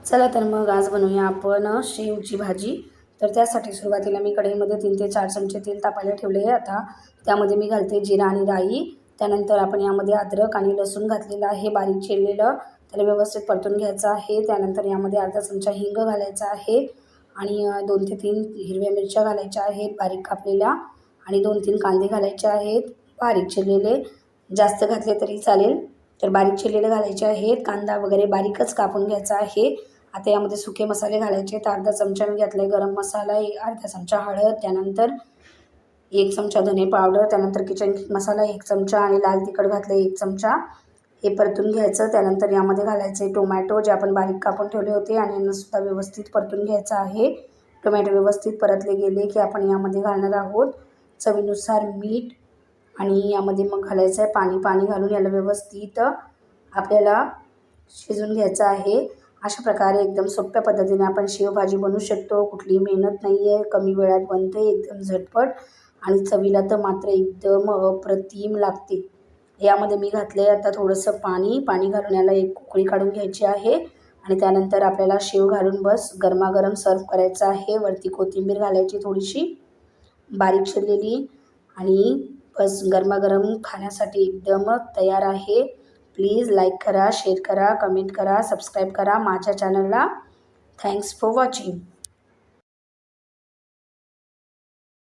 चला तर मग आज बनवूया आपण शेवची भाजी। तर त्यासाठी सुरुवातीला मी कढईमध्ये 3 ते 4 चमचे तेल तापायला ठेवले आहे। आता त्यामध्ये मी घालते जिरा आणि राई। त्यानंतर आपण यामध्ये अद्रक आणि लसूण घातलेलं आहे बारीक चिरलेलं, त्याला व्यवस्थित परतून घ्यायचं आहे। त्यानंतर यामध्ये अर्धा चमचा हिंग घालायचा आहे आणि 2 ते 3 हिरव्या मिरच्या घालायच्या आहेत बारीक कापलेल्या आणि 2-3 कांदे घालायचे आहेत बारीक चिरलेले, जास्त घातले तरी चालेल। तर बारीक चिरलेले घालायचे आहेत, कांदा वगैरे बारीकच कापून घ्यायचा आहे। आता यामध्ये सुके मसाले घालायचे आहेत। अर्धा चमचा मी घेतला आहे गरम मसाला, अर्धा चमचा हळद, त्यानंतर 1 चमचा धने पावडर, त्यानंतर किचन मसाला 1 चमचा आणि लाल तिखट घातलं 1 चमचा। हे परतून घ्यायचं। त्यानंतर यामध्ये घालायचे टोमॅटो जे आपण बारीक कापून ठेवले होते आणि यांनासुद्धा व्यवस्थित परतून घ्यायचं आहे। टोमॅटो व्यवस्थित परतले गेले की आपण यामध्ये घालणार आहोत चवीनुसार मीठ आणि यामध्ये मग घालायचं आहे पाणी। पाणी घालून याला व्यवस्थित आपल्याला शिजवून घ्यायचं आहे। अशा प्रकारे एकदम सोप्या पद्धतीने आपण शेवभाजी बनवू शकतो। कुठलीही मेहनत नाही आहे, कमी वेळात बनते, एकदम झटपट आणि चवीला तर मात्र एकदम अप्रतिम लागते। यामध्ये मी घातले आता थोडंसं पाणी घालून याला एक उकळी काढून घ्यायची आहे आणि त्यानंतर आपल्याला शेव घालून बस गरमागरम सर्व करायचं आहे। वरती कोथिंबीर घालायची थोडीशी बारीक चिरलेली आणि बस गरमागरम खाण्यासाठी एकदम तयार आहे। प्लीज लाईक करा, शेअर करा, कमेंट करा, सबस्क्राईब करा माझ्या चॅनलला। Thanks for watching.